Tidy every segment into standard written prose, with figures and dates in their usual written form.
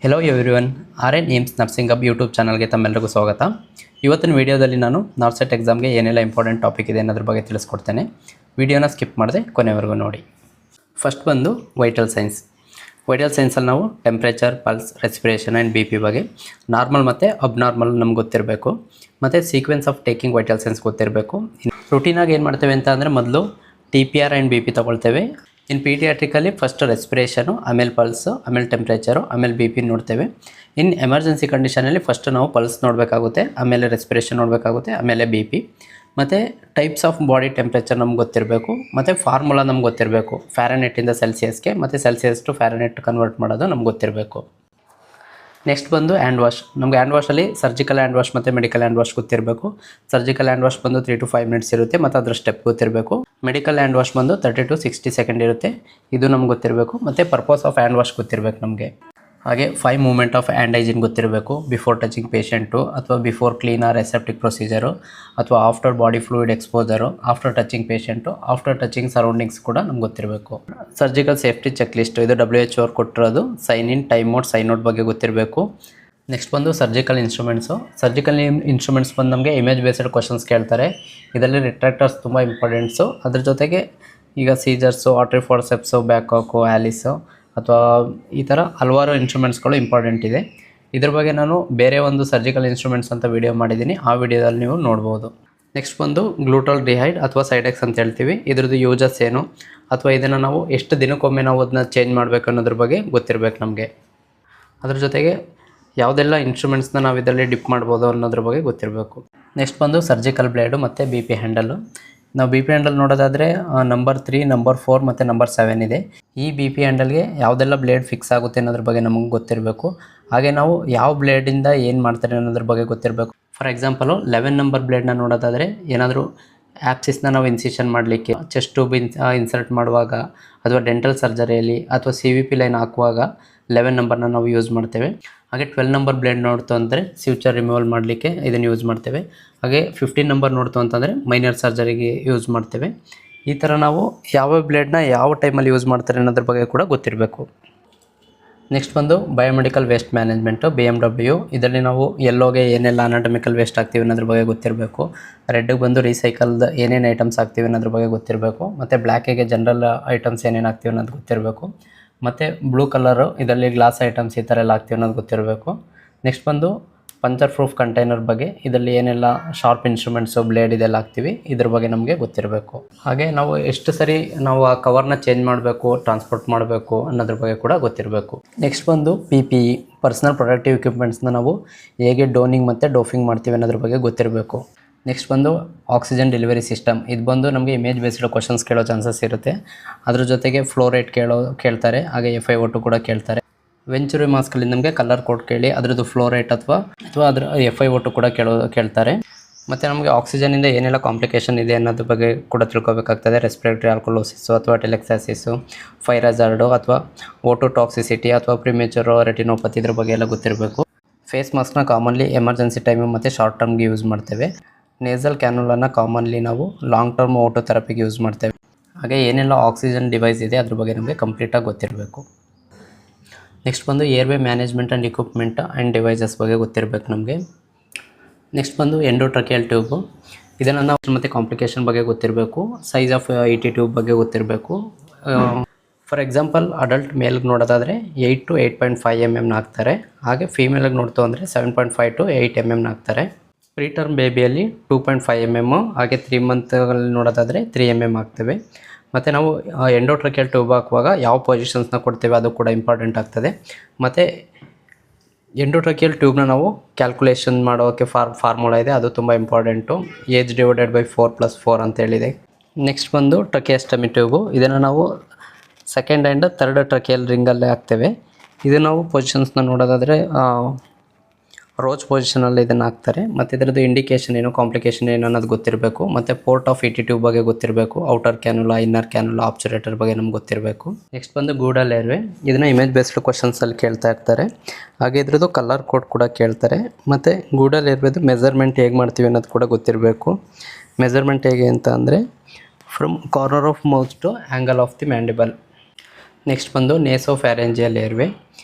Hello everyone, RN aims nursing hub YouTube ಚಾನಲ್ಗೆ ತಮ್ಮೆಲ್ಲರಿಗೂ ಸ್ವಾಗತ. ಇವತ್ತಿನ ವಿಡಿಯೋದಲ್ಲಿ ನಾನು ನಾರ್ಸೆಟ್ ಎಕ್ಸಾಮ್ಗೆ ಏನೆಲ್ಲ ಇಂಪಾರ್ಟೆಂಟ್ ಟಾಪಿಕ್ ಇದೆ ಅನ್ನೋದ್ರ ಬಗ್ಗೆ ತಿಳಿಸ್ಕೊಡ್ತೇನೆ. ವಿಡಿಯೋನ ಸ್ಕಿಪ್ ಮಾಡದೆ ಕೊನೆವರೆಗೂ ನೋಡಿ. ಫಸ್ಟ್ ಬಂದು ವೈಟಲ್ ಸೈನ್ಸ್. ವೈಟಲ್ ಸೈನ್ಸಲ್ಲಿ ನಾವು temperature, pulse, respiration and BP ಬಗ್ಗೆ ನಾರ್ಮಲ್ ಮತ್ತು ಅಬ್ನಾರ್ಮಲ್ ನಮ್ಗೆ ಗೊತ್ತಿರಬೇಕು. ಮತ್ತು sequence of taking vital signs ಗೊತ್ತಿರಬೇಕು. ರುಟೀನಾಗಿ ಏನು ಮಾಡ್ತೇವೆ ಅಂತ ಅಂದರೆ ಮೊದಲು TPR ಆ್ಯಂಡ್ BP ತೊಗೊಳ್ತೇವೆ. ಇನ್ ಪೀಡಿಯಾಟ್ರಿಕಲ್ಲಿ ಫಸ್ಟ್ ರೆಸ್ಪಿರೇಷನು, ಆಮೇಲೆ ಪಲ್ಸು, ಆಮೇಲೆ ಟೆಂಪ್ರೇಚರು, ಆಮೇಲೆ BP ನೋಡ್ತೇವೆ. ಇನ್ ಎಮರ್ಜೆನ್ಸಿ ಕಂಡೀಷನಲ್ಲಿ ಫಸ್ಟ್ ನಾವು ಪಲ್ಸ್ ನೋಡಬೇಕಾಗುತ್ತೆ, ಆಮೇಲೆ ರೆಸ್ಪಿರೇಷನ್ ನೋಡಬೇಕಾಗುತ್ತೆ, ಆಮೇಲೆ BP. ಮತ್ತು ಟೈಪ್ಸ್ ಆಫ್ ಬಾಡಿ ಟೆಂಪ್ರೇಚರ್ ನಮ್ಗೆ ಗೊತ್ತಿರಬೇಕು. ಮತ್ತು ಫಾರ್ಮುಲಾ ನಮ್ಗೆ ಗೊತ್ತಿರಬೇಕು, ಫ್ಯಾರನೈಟಿಂದ ಸೆಲ್ಸಿಯಸ್ಗೆ ಮತ್ತು ಸೆಲ್ಸಿಯಸ್ ಟು ಫ್ಯಾರನೈಟ್ ಕನ್ವರ್ಟ್ ಮಾಡೋದು ನಮ್ಗೆ ಗೊತ್ತಿರಬೇಕು. ನೆಕ್ಸ್ಟ್ ಬಂದು ಹ್ಯಾಂಡ್ ವಾಶ್. ನಮಗೆ ಹ್ಯಾಂಡ್ ವಾಶಲ್ಲಿ ಸರ್ಜಿಕಲ್ ಹ್ಯಾಂಡ್ ವಾಶ್ ಮತ್ತು ಮೆಡಿಕಲ್ ಹ್ಯಾಂಡ್ ವಾಶ್ ಗೊತ್ತಿರಬೇಕು. ಸರ್ಜಿಕಲ್ ಹ್ಯಾಂಡ್ ವಾಶ್ ಬಂದು 3 to 5 minutes ಇರುತ್ತೆ ಮತ್ತು ಅದರ ಸ್ಟೆಪ್ ಗೊತ್ತಿರಬೇಕು. ಮೆಡಿಕಲ್ ಹ್ಯಾಂಡ್ ವಾಶ್ ಬಂದು 30 to 60 seconds ಇರುತ್ತೆ, ಇದು ನಮ್ಗೆ ಗೊತ್ತಿರಬೇಕು. ಮತ್ತು ಪರ್ಪಸ್ ಆಫ್ ಹ್ಯಾಂಡ್ ವಾಶ್ ಗೊತ್ತಿರಬೇಕು ನಮಗೆ. ಹಾಗೆ 5 ಮೂಮೆಂಟ್ ಆಫ್ ಹ್ಯಾಂಡ್ ಹೈಜಿನ್ ಗೊತ್ತಿರಬೇಕು. ಬಿಫೋರ್ ಟಚಿಂಗ್ ಪೇಷಂಟು, ಅಥವಾ before clean or aseptic procedure, ಅಥವಾ after body fluid exposure, after touching patient, after touching surroundings ಕೂಡ ನಮ್ಗೆ ಗೊತ್ತಿರಬೇಕು. ಸರ್ಜಿಕಲ್ ಸೇಫ್ಟಿ ಚೆಕ್ ಲಿಸ್ಟ್, ಇದು WHO ಅವ್ರು ಕೊಟ್ಟಿರೋದು. Sign in, time out, sign out ಬಗ್ಗೆ ಗೊತ್ತಿರಬೇಕು. ನೆಕ್ಸ್ಟ್ ಬಂದು ಸರ್ಜಿಕಲ್ ಇನ್ಸ್ಟ್ರೂಮೆಂಟ್ಸು. ಸರ್ಜಿಕಲ್ ಇನ್ಸ್ಟ್ರೂಮೆಂಟ್ಸ್ ಬಂದು ನಮಗೆ ಇಮೇಜ್ ಬೇಸ್ಡ್ ಕ್ವಶನ್ಸ್ ಕೇಳ್ತಾರೆ. ಇದರಲ್ಲಿ ರಿಟ್ರಾಕ್ಟರ್ಸ್ ತುಂಬ ಇಂಪಾರ್ಟೆಂಟ್ಸು. ಅದ್ರ ಜೊತೆಗೆ ಈಗ ಸೀಜರ್ಸು, ಆರ್ಟ್ರಿ ಫೋರ್ಸೆಪ್ಸು, ಬ್ಯಾಕಾಕು, ಆ್ಯಲಿಸು, ಅಥವಾ ಈ ಥರ ಹಲವಾರು ಇನ್ಸ್ಟ್ರೂಮೆಂಟ್ಸ್ಗಳು ಇಂಪಾರ್ಟೆಂಟ್ ಇದೆ. ಇದ್ರ ಬಗ್ಗೆ ನಾನು ಬೇರೆ ಒಂದು ಸರ್ಜಿಕಲ್ ಇನ್ಸ್ಟ್ರೂಮೆಂಟ್ಸ್ ಅಂತ ವಿಡಿಯೋ ಮಾಡಿದ್ದೀನಿ, ಆ ವಿಡಿಯೋದಲ್ಲಿ ನೀವು ನೋಡ್ಬೋದು. ನೆಕ್ಸ್ಟ್ ಬಂದು ಗ್ಲೂಟಲ್ ಡಿಹೈಡ್ ಅಥವಾ ಸೈಡೆಕ್ಸ್ ಅಂತ ಹೇಳ್ತೀವಿ. ಇದ್ರದ್ದು ಯೂಸಸ್ ಏನು, ಅಥವಾ ಇದನ್ನು ನಾವು ಎಷ್ಟು ದಿನಕ್ಕೊಮ್ಮೆ ನಾವು ಅದನ್ನ ಚೇಂಜ್ ಮಾಡಬೇಕು ಅನ್ನೋದ್ರ ಬಗ್ಗೆ ಗೊತ್ತಿರಬೇಕು ನಮಗೆ. ಅದ್ರ ಜೊತೆಗೆ ಯಾವುದೆಲ್ಲ ಇನ್ಸ್ಟ್ರೂಮೆಂಟ್ಸ್ನ ನಾವು ಇದರಲ್ಲಿ ಡಿಪ್ ಮಾಡ್ಬೋದು ಅನ್ನೋದ್ರ ಬಗ್ಗೆ ಗೊತ್ತಿರಬೇಕು. ನೆಕ್ಸ್ಟ್ ಬಂದು ಸರ್ಜಿಕಲ್ ಬ್ಲೇಡು ಮತ್ತು BP ಹ್ಯಾಂಡಲ್ಲು. ನಾವು BP ಹ್ಯಾಂಡಲ್ ನೋಡೋದಾದರೆ ನಂಬರ್ 3, ನಂಬರ್ 4 ಮತ್ತು ನಂಬರ್ 7 ಇದೆ. ಈ BP ಹ್ಯಾಂಡಲ್ಗೆ ಯಾವುದೆಲ್ಲ ಬ್ಲೇಡ್ ಫಿಕ್ಸ್ ಆಗುತ್ತೆ ಅನ್ನೋದ್ರ ಬಗ್ಗೆ ನಮಗೆ ಗೊತ್ತಿರಬೇಕು. ಹಾಗೆ ನಾವು ಯಾವ ಬ್ಲೇಡಿಂದ ಏನು ಮಾಡ್ತಾರೆ ಅನ್ನೋದ್ರ ಬಗ್ಗೆ ಗೊತ್ತಿರಬೇಕು. ಫಾರ್ ಎಕ್ಸಾಂಪಲು 11 ನಂಬರ್ ಬ್ಲೇಡ್ನ ನೋಡೋದಾದರೆ ಏನಾದರೂ ಆ್ಯಪ್ಸಿಸ್ನ ನಾವು ಇನ್ಸಿಷನ್ ಮಾಡಲಿಕ್ಕೆ, ಚೆಸ್ಟ್ ಟ್ಯೂಬ್ ಇನ್ಸರ್ಟ್ ಮಾಡುವಾಗ, ಅಥವಾ ಡೆಂಟಲ್ ಸರ್ಜರಿಯಲ್ಲಿ, ಅಥವಾ CVP ಲೈನ್ ಹಾಕುವಾಗ 11 ನಂಬರ್ನ ನಾವು ಯೂಸ್ ಮಾಡ್ತೇವೆ. ಹಾಗೆ 12 ನಂಬರ್ ಬ್ಲೇಡ್ ನೋಡ್ತು ಅಂದರೆ ಫ್ಯೂಚರ್ ರಿಮೂವಲ್ ಮಾಡಲಿಕ್ಕೆ ಇದನ್ನು ಯೂಸ್ ಮಾಡ್ತೇವೆ. ಹಾಗೆ 15 ನಂಬರ್ ನೋಡ್ತು ಅಂತಂದರೆ ಮೈನರ್ ಸರ್ಜರಿಗೆ ಯೂಸ್ ಮಾಡ್ತೇವೆ. ಈ ಥರ ನಾವು ಯಾವ ಬ್ಲೇಡ್ನ ಯಾವ ಟೈಮಲ್ಲಿ ಯೂಸ್ ಮಾಡ್ತಾರೆ ಅನ್ನೋದ್ರ ಬಗ್ಗೆ ಕೂಡ ಗೊತ್ತಿರಬೇಕು. ನೆಕ್ಸ್ಟ್ ಬಂದು ಬಯೋಮೆಡಿಕಲ್ ವೇಸ್ಟ್ ಮ್ಯಾನೇಜ್ಮೆಂಟು, BMW. ಇದರಲ್ಲಿ ನಾವು ಎಲ್ಲೋಗೆ ಏನೆಲ್ಲ ಅನಾಟಮಿಕಲ್ ವೇಸ್ಟ್ ಆಗ್ತೀವಿ ಅನ್ನೋದ್ರ ಬಗ್ಗೆ ಗೊತ್ತಿರಬೇಕು. ರೆಡ್ಗೆ ಬಂದು ರೀಸೈಕಲ್ದ ಏನೇನು ಐಟಮ್ಸ್ ಆಗ್ತೀವಿ ಅನ್ನೋದ್ರ ಬಗ್ಗೆ ಗೊತ್ತಿರಬೇಕು. ಮತ್ತು ಬ್ಲ್ಯಾಕಿಗೆ ಜನರಲ್ ಐಟಮ್ಸ್ ಏನೇನು ಆಗ್ತೀವಿ ಅನ್ನೋದು ಗೊತ್ತಿರಬೇಕು. ಮತ್ತು ಬ್ಲೂ ಕಲರು ಇದರಲ್ಲಿ ಗ್ಲಾಸ್ ಐಟಮ್ಸ್ ಈ ಥರ ಎಲ್ಲ ಆಗ್ತೀವಿ ಅನ್ನೋದು ಗೊತ್ತಿರಬೇಕು. ನೆಕ್ಸ್ಟ್ ಬಂದು ಪಂಚರ್ ಪ್ರೂಫ್ ಕಂಟೈನರ್ ಬಗ್ಗೆ, ಇದರಲ್ಲಿ ಏನೆಲ್ಲ ಶಾರ್ಪ್ ಇನ್ಸ್ಟ್ರೂಮೆಂಟ್ಸು, ಬ್ಲೇಡ್ ಇದೆಲ್ಲ ಹಾಕ್ತೀವಿ, ಇದ್ರ ಬಗ್ಗೆ ನಮಗೆ ಗೊತ್ತಿರಬೇಕು. ಹಾಗೆ ನಾವು ಎಷ್ಟು ಸರಿ ನಾವು ಆ ಕವರ್ನ ಚೇಂಜ್ ಮಾಡಬೇಕು, ಟ್ರಾನ್ಸ್ಪೋರ್ಟ್ ಮಾಡಬೇಕು ಅನ್ನೋದ್ರ ಬಗ್ಗೆ ಕೂಡ ಗೊತ್ತಿರಬೇಕು. ನೆಕ್ಸ್ಟ್ ಬಂದು PPE, ಪರ್ಸನಲ್ ಪ್ರೊಟೆಕ್ಟಿವ್ ಎಕ್ವಿಪ್ಮೆಂಟ್ಸ್ನ ನಾವು ಹೇಗೆ ಡೋನಿಂಗ್ ಮತ್ತು ಡೋಫಿಂಗ್ ಮಾಡ್ತೀವಿ ಅನ್ನೋದ್ರ ಬಗ್ಗೆ ಗೊತ್ತಿರಬೇಕು. ನೆಕ್ಸ್ಟ್ ಬಂದು ಆಕ್ಸಿಜನ್ ಡೆಲಿವರಿ ಸಿಸ್ಟಮ್. ಇದು ಬಂದು ನಮಗೆ ಇಮೇಜ್ ಬೇಸ್ಡ್ ಕ್ವಶನ್ಸ್ ಕೇಳೋ ಚಾನ್ಸಸ್ ಇರುತ್ತೆ. ಅದ್ರ ಜೊತೆಗೆ ಫ್ಲೋ ರೇಟ್ ಕೇಳ್ತಾರೆ. ಹಾಗೆ FiO2 ಕೂಡ ಕೇಳ್ತಾರೆ. ವೆಂಚುರಿ ಮಾಸ್ಕಲ್ಲಿ ನಮಗೆ ಕಲರ್ ಕೋಡ್ ಕೇಳಿ ಅದರದ್ದು ಫ್ಲೋ ರೇಟ್ ಅಥವಾ ಅದರ FiO2 ಕೂಡ ಕೇಳ್ತಾರೆ. ಮತ್ತು ನಮಗೆ ಆಕ್ಸಿಜನಿಂದ ಏನೆಲ್ಲ ಕಾಂಪ್ಲಿಕೇಶನ್ ಇದೆ ಅನ್ನೋದ್ರ ಬಗ್ಗೆ ಕೂಡ ತಿಳ್ಕೊಬೇಕಾಗ್ತದೆ. ರೆಸ್ಪಿರೇಟರಿ ಆಲ್ಕೊಲೋಸಿಸು, ಅಥವಾ ಟೆಲೆಕ್ಸಾಸಿಸು, ಫೈರ್ ಹಜಾರ್ಡು, ಅಥವಾ O2 ಟಾಕ್ಸಿಸಿಟಿ, ಅಥವಾ ಪ್ರಿಮೇಚರು ರೆಟಿನೋಪತಿ, ಇದ್ರ ಬಗ್ಗೆ ಎಲ್ಲ ಗೊತ್ತಿರಬೇಕು. ಫೇಸ್ ಮಾಸ್ಕ್ನ ಕಾಮನ್ಲಿ ಎಮರ್ಜೆನ್ಸಿ ಟೈಮಿಗೆ ಮತ್ತು ಶಾರ್ಟ್ ಟರ್ಮ್ಗೆ ಯೂಸ್ ಮಾಡ್ತೇವೆ. ನೇಸಲ್ ಕ್ಯಾನುಲನ್ನು ಕಾಮನ್ಲಿ ನಾವು ಲಾಂಗ್ ಟರ್ಮ್ ಓಟೋ ಥೆರಪಿಗೆ ಯೂಸ್ ಮಾಡ್ತೇವೆ. ಹಾಗೆ ಏನೆಲ್ಲ ಆಕ್ಸಿಜನ್ ಡಿವೈಸ್ ಇದೆ ಅದ್ರ ಬಗ್ಗೆ ನಮಗೆ ಕಂಪ್ಲೀಟಾಗಿ ಗೊತ್ತಿರಬೇಕು. ನೆಕ್ಸ್ಟ್ ಬಂದು airway management and equipment and devices ಬಗ್ಗೆ ಗೊತ್ತಿರಬೇಕು ನಮಗೆ. ನೆಕ್ಸ್ಟ್ ಬಂದು ಎಂಡೋಟ್ರಕಿಯಲ್ ಟ್ಯೂಬು. ಇದನ್ನು ನಾವು ಮತ್ತು ಕಾಂಪ್ಲಿಕೇಶನ್ ಬಗ್ಗೆ ಗೊತ್ತಿರಬೇಕು. ಸೈಜ್ ಆಫ್ ET ಟ್ಯೂಬ್ ಬಗ್ಗೆ ಗೊತ್ತಿರಬೇಕು. ಫಾರ್ ಎಕ್ಸಾಂಪಲ್ ಅಡಲ್ಟ್ ಮೇಲ್ಗೆ ನೋಡೋದಾದರೆ 8 to 8.5 mm ಹಾಕ್ತಾರೆ. ಹಾಗೆ ಫೀಮೇಲ್ಗೆ ನೋಡ್ತು ಅಂದರೆ 7.5 to 8 mm ಹಾಕ್ತಾರೆ. ಪ್ರೀಟರ್ಮ್ ಬೇಬಿಯಲ್ಲಿ 2.5 mm, ಹಾಗೆ 3 ಮಂತ್ಗಳಲ್ಲಿ ನೋಡೋದಾದರೆ 3 mm ಹಾಕ್ತೇವೆ. ಮತ್ತು ನಾವು ಎಂಡೋಟ್ರಕಿಯಲ್ ಟ್ಯೂಬ್ ಹಾಕುವಾಗ ಯಾವ ಪೊಸಿಷನ್ಸ್ನ ಕೊಡ್ತೇವೆ ಅದು ಕೂಡ ಇಂಪಾರ್ಟೆಂಟ್ ಆಗ್ತದೆ. ಮತ್ತು ಎಂಡೋಟ್ರಕಿಯಲ್ ಟ್ಯೂಬ್ನ ನಾವು ಕ್ಯಾಲ್ಕುಲೇಷನ್ ಮಾಡೋಕ್ಕೆ ಫಾರ್ಮುಲಾ ಇದೆ, ಅದು ತುಂಬ ಇಂಪಾರ್ಟೆಂಟು. ಏಜ್ ಡಿವೈಡೆಡ್ ಬೈ 4+4 ಅಂತ ಹೇಳಿದೆ. ನೆಕ್ಸ್ಟ್ ಬಂದು ಟ್ರಕಿಯಸ್ಟಮಿ ಟ್ಯೂಬು. ಇದನ್ನು ನಾವು ಸೆಕೆಂಡ್ ಆ್ಯಂಡ್ ಥರ್ಡ್ ಟ್ರಕಿಯಲ್ ರಿಂಗಲ್ಲೇ ಹಾಕ್ತೇವೆ. ಇದು ನಾವು ಪೊಸಿಷನ್ಸ್ನ ನೋಡೋದಾದರೆ ರೋಚ್ ಪೊಸಿಷನಲ್ಲಿ ಇದನ್ನು ಹಾಕ್ತಾರೆ. ಮತ್ತು ಇದರದ್ದು ಇಂಡಿಕೇಷನ್ ಏನು, ಕಾಂಪ್ಲಿಕೇಶನ್ ಏನು ಅನ್ನೋದು ಗೊತ್ತಿರಬೇಕು. ಮತ್ತು ಪೋರ್ಟ್ ಆಫ್ ET ಟ್ಯೂಬ್ ಬಗ್ಗೆ ಗೊತ್ತಿರಬೇಕು. ಔಟರ್ ಕ್ಯಾನುಲಾ, ಇನ್ನರ್ ಕ್ಯಾನುಲಾ, ಆಬ್ಚುರೇಟರ್ ಬಗ್ಗೆ ನಮ್ಗೆ ಗೊತ್ತಿರಬೇಕು. ನೆಕ್ಸ್ಟ್ ಬಂದು ಗೂಡಲ್ ಏರ್ವೇ. ಇದನ್ನು ಇಮೇಜ್ ಬೇಸ್ಡ್ ಕ್ವಶನ್ಸಲ್ಲಿ ಕೇಳ್ತಾ ಇರ್ತಾರೆ. ಹಾಗೆ ಇದ್ರದ್ದು ಕಲರ್ ಕೋಡ್ ಕೂಡ ಕೇಳ್ತಾರೆ. ಮತ್ತು ಗೂಡಲ್ ಏರ್ವೇದು ಮೆಜರ್ಮೆಂಟ್ ಹೇಗೆ ಮಾಡ್ತೀವಿ ಅನ್ನೋದು ಕೂಡ ಗೊತ್ತಿರಬೇಕು. ಮೆಜರ್ಮೆಂಟ್ ಹೇಗೆ ಅಂತ ಅಂದರೆ from corner of mouth to angle of the mandible. Next ಬಂದು ನೇಸೋಫ್ಯಾರೆಂಜಿಯಲ್ ಏರ್ವೇ.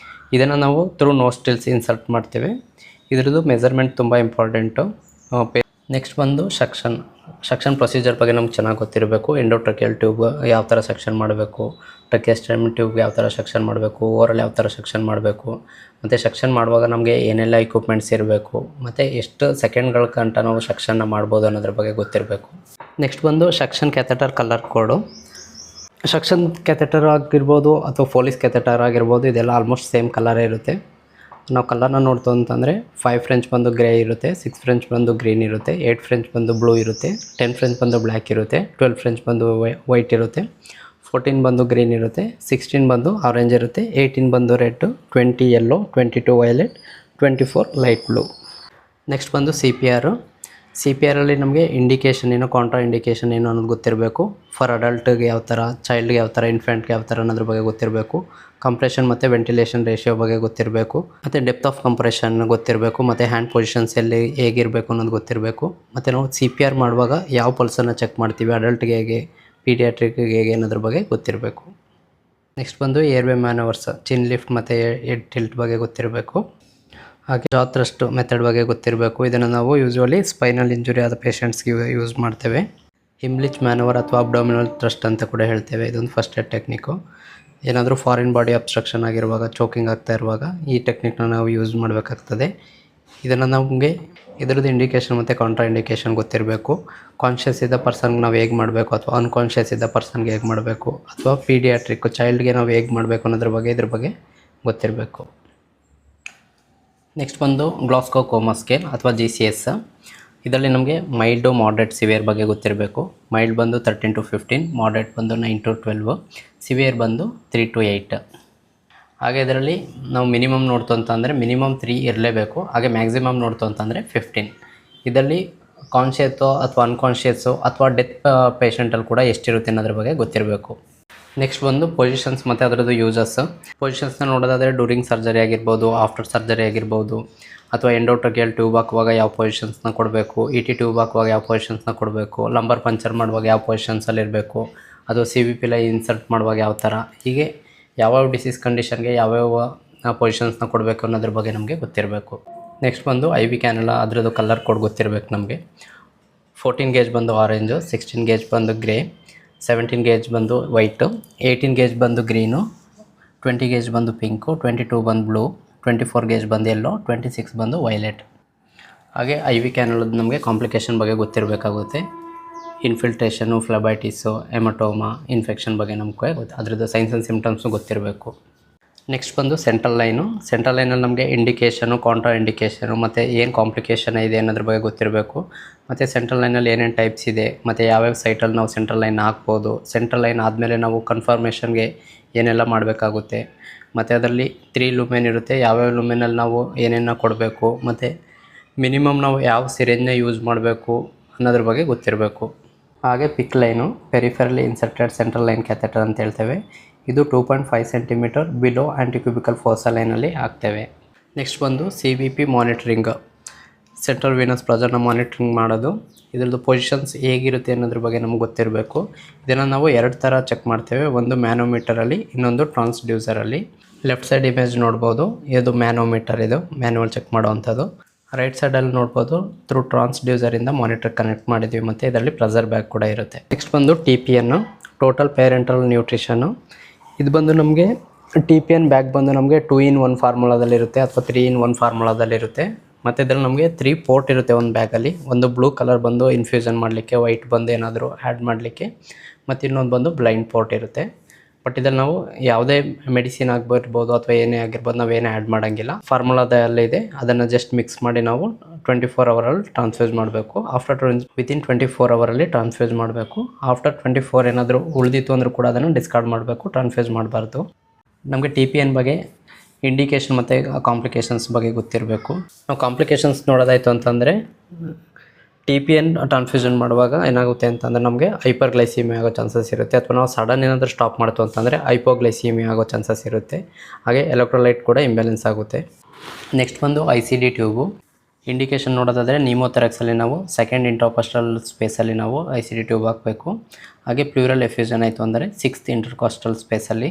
ಇದನ್ನು ನಾವು ಥ್ರೂ ನೋಸ್ಟ್ರಿಲ್ಸ್ ಇನ್ಸರ್ಟ್ ಮಾಡ್ತೀವಿ. ಇದರದ್ದು ಮೆಜರ್ಮೆಂಟ್ ತುಂಬ ಇಂಪಾರ್ಟೆಂಟು. ನೆಕ್ಸ್ಟ್ ಬಂದು ಸಕ್ಷನ್ ಪ್ರೊಸೀಜರ್ ಬಗ್ಗೆ ನಮ್ಗೆ ಚೆನ್ನಾಗಿ ಗೊತ್ತಿರಬೇಕು. ಎಂಡೋಟ್ರಕಿಯಲ್ ಟ್ಯೂಬ್ ಯಾವ ಥರ ಸಕ್ಷನ್ ಮಾಡಬೇಕು, ಟ್ರಕಿಯಸ್ಟಮ್ ಟ್ಯೂಬ್ಗೆ ಯಾವ ಥರ ಸಕ್ಷನ್ ಮಾಡಬೇಕು, ಓವರಲ್ಲಿ ಯಾವ ಥರ ಸಕ್ಷನ್ ಮಾಡಬೇಕು, ಮತ್ತು ಸಕ್ಷನ್ ಮಾಡುವಾಗ ನಮಗೆ ಏನೆಲ್ಲ ಇಕ್ವಿಪ್ಮೆಂಟ್ಸ್ ಇರಬೇಕು, ಮತ್ತು ಎಷ್ಟು ಸೆಕೆಂಡ್ಗಳ ಗಂಟ ನಾವು ಸಕ್ಷನ್ನ ಮಾಡ್ಬೋದು ಅನ್ನೋದ್ರ ಬಗ್ಗೆ ಗೊತ್ತಿರಬೇಕು. ನೆಕ್ಸ್ಟ್ ಬಂದು ಸಕ್ಷನ್ ಕ್ಯಾಥೆಟರ್ ಕಲರ್ ಕೋಡು. ಸಕ್ಷನ್ ಕ್ಯಾಥೆಟರ್ ಆಗಿರ್ಬೋದು ಅಥವಾ ಪೊಲೀಸ್ ಕ್ಯಾಥೆಟರ್ ಆಗಿರ್ಬೋದು, ಇದೆಲ್ಲ ಆಲ್ಮೋಸ್ಟ್ ಸೇಮ್ ಕಲರೇ ಇರುತ್ತೆ. ನಾವು ಕಲರ್ನ ನೋಡ್ತು ಅಂತಂದರೆ 5 ಫ್ರೆಂಚ್ ಬಂದು ಗ್ರೇ ಇರುತ್ತೆ, 6 ಫ್ರೆಂಚ್ ಬಂದು ಗ್ರೀನ್ ಇರುತ್ತೆ, 8 ಫ್ರೆಂಚ್ ಬಂದು ಬ್ಲೂ ಇರುತ್ತೆ, 10 ಫ್ರೆಂಚ್ ಬಂದು ಬ್ಲ್ಯಾಕ್ ಇರುತ್ತೆ, 12 ಫ್ರೆಂಚ್ ಬಂದು ವೈಟ್ ಇರುತ್ತೆ, 14 ಬಂದು ಗ್ರೀನ್ ಇರುತ್ತೆ, 16 ಬಂದು ಆರೆಂಜ್ ಇರುತ್ತೆ, 18 ಬಂದು red, 20 yellow, 22 violet, 24 light blue. Next ಬಂದು ಸಿ ಪಿ ಆರಲ್ಲಿ ನಮಗೆ ಇಂಡಿಕೇಷನ್ ಏನು, ಕಾಂಟ್ರಾ ಇಂಡಿಕೇಷನ್ ಏನು ಅನ್ನೋದು ಗೊತ್ತಿರಬೇಕು. ಫಾರ್ ಅಡಲ್ಟ್ಗೆ ಯಾವ ಥರ, ಚೈಲ್ಡ್ಗೆ ಯಾವ ಥರ, ಇನ್ಫೆಂಟ್ಗೆ ಯಾವ ಥರ ಅನ್ನೋದ್ರ ಬಗ್ಗೆ ಗೊತ್ತಿರಬೇಕು. ಕಂಪ್ರೆಷನ್ ಮತ್ತು ವೆಂಟಿಲೇಷನ್ ರೇಷಿಯೋ ಬಗ್ಗೆ ಗೊತ್ತಿರಬೇಕು, ಮತ್ತು ಡೆಪ್ತ್ ಆಫ್ ಕಂಪ್ರೆಷನ್ ಗೊತ್ತಿರಬೇಕು, ಮತ್ತು ಹ್ಯಾಂಡ್ ಪೊಸಿಷನ್ಸ್ ಎಲ್ಲಿ ಹೇಗಿರಬೇಕು ಅನ್ನೋದು ಗೊತ್ತಿರಬೇಕು. ಮತ್ತು ನಾವು ಸಿ ಪಿ ಆರ್ ಮಾಡುವಾಗ ಯಾವ ಪಲ್ಸನ್ನು ಚೆಕ್ ಮಾಡ್ತೀವಿ, ಅಡಲ್ಟ್ಗೆ ಹೇಗೆ, ಪೀಡಿಯಾಟ್ರಿಕ್ಗೆ ಹೇಗೆ ಅನ್ನೋದ್ರ ಬಗ್ಗೆ ಗೊತ್ತಿರಬೇಕು. ನೆಕ್ಸ್ಟ್ ಬಂದು ಏರ್ವೇ ಮ್ಯಾನವರ್ಸ್, ಚಿನ್ ಲಿಫ್ಟ್ ಮತ್ತು ಹೆಡ್ ಟಿಲ್ಟ್ ಬಗ್ಗೆ ಗೊತ್ತಿರಬೇಕು. ಹಾಗೆ ಜಾ ಥ್ರಸ್ಟ್ ಮೆಥಡ್ ಬಗ್ಗೆ ಗೊತ್ತಿರಬೇಕು. ಇದನ್ನು ನಾವು ಯೂಶ್ವಲಿ ಸ್ಪೈನಲ್ ಇಂಜುರಿ ಆದ ಪೇಷಂಟ್ಸ್ಗೆ ಯೂಸ್ ಮಾಡ್ತೇವೆ. ಹಿಮ್ಲಿಚ್ ಮ್ಯಾನವರ್ ಅಥವಾ ಅಬ್ಡೋಮಿನಲ್ ಥ್ರಸ್ಟ್ ಅಂತ ಕೂಡ ಹೇಳ್ತೇವೆ. ಇದೊಂದು ಫಸ್ಟ್ ಏಡ್ ಟೆಕ್ನಿಕ್ಕು. ಏನಾದರೂ ಫಾರಿನ್ ಬಾಡಿ ಅಬ್ಸ್ಟ್ರಕ್ಷನ್ ಆಗಿರುವಾಗ, ಚೋಕಿಂಗ್ ಆಗ್ತಾ ಇರುವಾಗ ಈ ಟೆಕ್ನಿಕ್ನ ನಾವು ಯೂಸ್ ಮಾಡಬೇಕಾಗ್ತದೆ. ಇದನ್ನು ನಮಗೆ ಇದರದ್ದು ಇಂಡಿಕೇಷನ್ ಮತ್ತು ಕಾಂಟ್ರಾ ಇಂಡಿಕೇಷನ್ ಗೊತ್ತಿರಬೇಕು. ಕಾನ್ಷಿಯಸ್ ಇದ್ದ ಪರ್ಸನ್ಗೆ ನಾವು ಹೇಗೆ ಮಾಡಬೇಕು, ಅಥವಾ ಅನ್ಕಾನ್ಷಿಯಸ್ ಇದ್ದ ಪರ್ಸನ್ಗೆ ಹೇಗೆ ಮಾಡಬೇಕು, ಅಥವಾ ಪೀಡಿಯಾಟ್ರಿಕ್ ಚೈಲ್ಡ್ಗೆ ನಾವು ಹೇಗೆ ಮಾಡಬೇಕು ಅನ್ನೋದ್ರ ಬಗ್ಗೆ ಇದ್ರ ಬಗ್ಗೆ ಗೊತ್ತಿರಬೇಕು. ನೆಕ್ಸ್ಟ್ ಬಂದು ಗ್ಲಾಸ್ಗೋ ಕೋಮಾ ಸ್ಕೇಲ್ ಅಥವಾ GCS. ಇದರಲ್ಲಿ ನಮಗೆ ಮೈಲ್ಡು, ಮಾಡ್ರೇಟ್, ಸಿವಿಯರ್ ಬಗ್ಗೆ ಗೊತ್ತಿರಬೇಕು. ಮೈಲ್ಡ್ ಬಂದು 13 to 15, ಮಾಡ್ರೇಟ್ ಬಂದು 9 to 12, ಸಿವಿಯರ್ ಬಂದು 3 to 8. ಹಾಗೆ ಇದರಲ್ಲಿ ನಾವು ಮಿನಿಮಮ್ ನೋಡ್ತು ಅಂತಂದರೆ ಮಿನಿಮಮ್ 3 ಇರಲೇಬೇಕು. ಹಾಗೆ ಮ್ಯಾಕ್ಸಿಮಮ್ ನೋಡ್ತು ಅಂತಂದರೆ 15. ಇದರಲ್ಲಿ ಕಾನ್ಷಿಯಸ್ಸು ಅಥವಾ ಅನ್ಕಾನ್ಷಿಯಸ್ಸು ಅಥವಾ ಡೆತ್ ಪೇಷಂಟಲ್ಲಿ ಕೂಡ ಎಷ್ಟಿರುತ್ತೆ ಅನ್ನೋದ್ರ ಬಗ್ಗೆ ಗೊತ್ತಿರಬೇಕು. ನೆಕ್ಸ್ಟ್ ಬಂದು ಪೊಸಿಷನ್ಸ್ ಮತ್ತು ಅದರದ್ದು ಯೂಸಸ್. ಪೊಸಿಷನ್ಸ್ನ ನೋಡೋದಾದರೆ ಡ್ಯೂರಿಂಗ್ ಸರ್ಜರಿ ಆಗಿರ್ಬೋದು, ಆಫ್ಟರ್ ಸರ್ಜರಿ ಆಗಿರ್ಬೋದು, ಅಥವಾ ಎಂಡೋಟ್ರಕಿಯಲ್ ಟ್ಯೂಬ್ ಹಾಕುವಾಗ ಯಾವ ಪೊಸಿಷನ್ಸ್ನ ಕೊಡಬೇಕು, ET ಟ್ಯೂಬ್ ಹಾಕುವಾಗ ಯಾವ ಪೊಸಿಷನ್ಸ್ನ ಕೊಡಬೇಕು, ಲಂಬರ್ ಪಂಚರ್ ಮಾಡುವಾಗ ಯಾವ ಪೊಸಿಷನ್ಸಲ್ಲಿ ಇರಬೇಕು, ಅದು CVP ಲೈನ್ ಇನ್ಸರ್ಟ್ ಮಾಡುವಾಗ ಯಾವ ಥರ, ಹೀಗೆ ಯಾವ್ಯಾವ ಡಿಸೀಸ್ ಕಂಡೀಷನ್ಗೆ ಯಾವ್ಯಾವ ಪೊಸಿಷನ್ಸ್ನ ಕೊಡಬೇಕು ಅನ್ನೋದ್ರ ಬಗ್ಗೆ ನಮಗೆ ಗೊತ್ತಿರಬೇಕು. ನೆಕ್ಸ್ಟ್ ಬಂದು IV ಕ್ಯಾನುಲ, ಅದರದ್ದು ಕಲರ್ ಕೋಡ್ ಗೊತ್ತಿರಬೇಕು ನಮಗೆ. 14 ಗೇಜ್ ಬಂದು ಆರೆಂಜು, 16 ಗೇಜ್ ಬಂದು ಗ್ರೇ, 17 ಗೇಜ್ ಬಂದು ವೈಟು, 18 ಗೇಜ್ ಬಂದು ಗ್ರೀನು, 20 ಗೇಜ್ ಬಂದು ಪಿಂಕು, 22 ಬಂದು ಬ್ಲೂ, 24 ಗೇಜ್ ಬಂದು ಯೆಲ್ಲೋ, 26 ಬಂದು ವೈಲೆಟ್. ಹಾಗೆ IV ಕ್ಯಾನುಲದ ನಮಗೆ ಕಾಂಪ್ಲಿಕೇಶನ್ ಬಗ್ಗೆ ಗೊತ್ತಿರಬೇಕಾಗುತ್ತೆ. ಇನ್ಫಿಲ್ಟ್ರೇಷನು, ಫ್ಲಬೈಟಿಸು, ಹೆಮಟೋಮಾ, ಇನ್ಫೆಕ್ಷನ್ ಬಗ್ಗೆ ನಮಗೆ ಅದರದ್ದು ಸೈನ್ಸ್ ಆ್ಯಂಡ್ ಸಿಮ್ಟಮ್ಸು ಗೊತ್ತಿರಬೇಕು. ನೆಕ್ಸ್ಟ್ ಬಂದು ಸೆಂಟ್ರಲ್ ಲೈನಲ್ಲಿ ನಮಗೆ ಇಂಡಿಕೇಷನು, ಕಾಂಟ್ರಾ ಇಂಡಿಕೇಷನು, ಮತ್ತು ಏನು ಕಾಂಪ್ಲಿಕೇಶನ್ ಇದೆ ಅನ್ನೋದ್ರ ಬಗ್ಗೆ ಗೊತ್ತಿರಬೇಕು. ಮತ್ತು ಸೆಂಟ್ರಲ್ ಲೈನಲ್ಲಿ ಏನೇನು ಟೈಪ್ಸ್ ಇದೆ, ಮತ್ತು ಯಾವ್ಯಾವ ಸೈಟಲ್ಲಿ ನಾವು ಸೆಂಟ್ರಲ್ ಲೈನ್ ಹಾಕ್ಬೋದು, ಸೆಂಟ್ರಲ್ ಲೈನ್ ಆದಮೇಲೆ ನಾವು ಕನ್ಫರ್ಮೇಷನ್ಗೆ ಏನೆಲ್ಲ ಮಾಡಬೇಕಾಗುತ್ತೆ, ಮತ್ತು ಅದರಲ್ಲಿ 3 ಲೂಮೆನ್ ಇರುತ್ತೆ, ಯಾವ್ಯಾವ ಲೂಮೆನಲ್ಲಿ ನಾವು ಏನೇನು ಕೊಡಬೇಕು, ಮತ್ತು ಮಿನಿಮಮ್ ನಾವು ಯಾವ ಸಿರಿಂಜ್ನ ಯೂಸ್ ಮಾಡಬೇಕು ಅನ್ನೋದ್ರ ಬಗ್ಗೆ ಗೊತ್ತಿರಬೇಕು. ಹಾಗೆ PICC line, peripherally inserted central line catheter ಅಂತ ಹೇಳ್ತೇವೆ. ಇದು 2.5 ಸೆಂಟಿಮೀಟರ್ ಬಿಲೋ ಆ್ಯಂಟಿಕ್ಯೂಬಿಕಲ್ ಫೋಸಾ ಲೈನಲ್ಲಿ ಹಾಕ್ತೇವೆ. ನೆಕ್ಸ್ಟ್ ಬಂದು CVP ಮಾನಿಟ್ರಿಂಗ್, ಸೆಂಟ್ರಲ್ ವೀನಸ್ ಪ್ರೆಷರ್ನ ಮಾನಿಟ್ರಿಂಗ್ ಮಾಡೋದು. ಇದರದ್ದು ಪೊಸಿಷನ್ಸ್ ಹೇಗಿರುತ್ತೆ ಅನ್ನೋದ್ರ ಬಗ್ಗೆ ನಮಗೆ ಗೊತ್ತಿರಬೇಕು. ಇದನ್ನು ನಾವು 2 ಥರ ಚೆಕ್ ಮಾಡ್ತೇವೆ, ಒಂದು ಮ್ಯಾನೋಮೀಟರಲ್ಲಿ, ಇನ್ನೊಂದು ಟ್ರಾನ್ಸ್ಡ್ಯೂಸರಲ್ಲಿ. ಲೆಫ್ಟ್ ಸೈಡ್ ಇಮೇಜ್ ನೋಡ್ಬೋದು, ಇದು ಮ್ಯಾನೋಮೀಟರ್, ಇದು ಮ್ಯಾನ್ಯುವಲ್ ಚೆಕ್ ಮಾಡೋವಂಥದ್ದು. ರೈಟ್ ಸೈಡಲ್ಲಿ ನೋಡ್ಬೋದು, ಥ್ರೂ ಟ್ರಾನ್ಸ್ಡ್ಯೂಸರಿಂದ ಮಾನಿಟರ್ ಕನೆಕ್ಟ್ ಮಾಡಿದ್ವಿ, ಮತ್ತು ಇದರಲ್ಲಿ ಪ್ರೆಷರ್ ಬ್ಯಾಗ್ ಕೂಡ ಇರುತ್ತೆ. ನೆಕ್ಸ್ಟ್ ಬಂದು TPN, ಟೋಟಲ್ ಪೇರೆಂಟಲ್ ನ್ಯೂಟ್ರಿಷನು. ಇದು ಬಂದು ನಮಗೆ TPN ಬ್ಯಾಗ್ ಬಂದು ನಮಗೆ 2-in-1 ಫಾರ್ಮುಲಾದಲ್ಲಿರುತ್ತೆ ಅಥವಾ 3-in-1 ಫಾರ್ಮುಲಾದಲ್ಲಿರುತ್ತೆ. ಮತ್ತು ಇದರಲ್ಲಿ ನಮಗೆ 3 ಪೋರ್ಟ್ ಇರುತ್ತೆ ಒಂದು ಬ್ಯಾಗಲ್ಲಿ. ಒಂದು ಬ್ಲೂ ಕಲರ್ ಬಂದು ಇನ್ಫ್ಯೂಷನ್ ಮಾಡಲಿಕ್ಕೆ, ವೈಟ್ ಬಂದು ಏನಾದರೂ ಆ್ಯಡ್ ಮಾಡಲಿಕ್ಕೆ, ಮತ್ತು ಇನ್ನೊಂದು ಬಂದು ಬ್ಲೈಂಡ್ ಪೋರ್ಟ್ ಇರುತ್ತೆ. ಬಟ್ ಇದರಲ್ಲಿ ನಾವು ಯಾವುದೇ ಮೆಡಿಸಿನ್ ಆಗಿರ್ಬೋದು ಅಥವಾ ಏನೇ ಆಗಿರ್ಬೋದು ನಾವೇನೇ ಆ್ಯಡ್ ಮಾಡೋಂಗಿಲ್ಲ. ಫಾರ್ಮುಲಾದಲ್ಲಿದೆ, ಅದನ್ನು ಜಸ್ಟ್ ಮಿಕ್ಸ್ ಮಾಡಿ ನಾವು 24 ಅವರಲ್ಲಿ ಟ್ರಾನ್ಸ್ಫ್ಯೂಸ್ ಮಾಡಬೇಕು. ವಿತಿನ್ 24 ಅವರಲ್ಲಿ ಟ್ರಾನ್ಸ್ಫ್ಯೂಸ್ ಮಾಡಬೇಕು. ಆಫ್ಟರ್ 24 ಏನಾದರೂ ಉಳಿದಿತ್ತು ಅಂದರೂ ಕೂಡ ಅದನ್ನು ಡಿಸ್ಕಾರ್ಡ್ ಮಾಡಬೇಕು, ಟ್ರಾನ್ಸ್ಫ್ಯೂಸ್ ಮಾಡಬಾರ್ದು. ನಮಗೆ TPN ಬಗ್ಗೆ ಇಂಡಿಕೇಷನ್ ಮತ್ತು ಕಾಂಪ್ಲಿಕೇಶನ್ಸ್ ಬಗ್ಗೆ ಗೊತ್ತಿರಬೇಕು. ನಾವು ಕಾಂಪ್ಲಿಕೇಶನ್ಸ್ ನೋಡೋದಾಯಿತು ಅಂತಂದರೆ TPN ಟ್ರಾನ್ಸ್ಫ್ಯೂಷನ್ ಮಾಡುವಾಗ ಏನಾಗುತ್ತೆ ಅಂತಂದರೆ ನಮಗೆ ಹೈಪರ್ಗ್ಲೈಸಿಮಿಯಾ ಆಗೋ ಚಾನ್ಸಸ್ ಇರುತ್ತೆ, ಅಥವಾ ನಾವು ಸಡನ್ ಏನಾದರೂ ಸ್ಟಾಪ್ ಮಾಡ್ತು ಅಂತಂದರೆ ಹೈಪೋಗ್ಲೈಸಿಮಿಯಾ ಆಗೋ ಚಾನ್ಸಸ್ ಇರುತ್ತೆ. ಹಾಗೆ ಎಲೆಕ್ಟ್ರೋಲೈಟ್ ಕೂಡ ಇಂಬ್ಯಾಲೆನ್ಸ್ ಆಗುತ್ತೆ. ನೆಕ್ಸ್ಟ್ ಬಂದು ICD ಟ್ಯೂಬು. ಇಂಡಿಕೇಷನ್ ನೋಡೋದಾದರೆ ನಿಮೋಥೆರಾಕ್ಸಲ್ಲಿ ನಾವು ಸೆಕೆಂಡ್ ಇಂಟರ್ಕಾಸ್ಟಲ್ ಸ್ಪೇಸಲ್ಲಿ ನಾವು ICD ಟ್ಯೂಬ್ ಹಾಕಬೇಕು. ಹಾಗೆ ಪ್ಲೂರಲ್ ಎಫ್ಯೂಷನ್ ಆಯಿತು ಅಂದರೆ 6th ಇಂಟರ್ಕಾಸ್ಟಲ್ ಸ್ಪೇಸಲ್ಲಿ,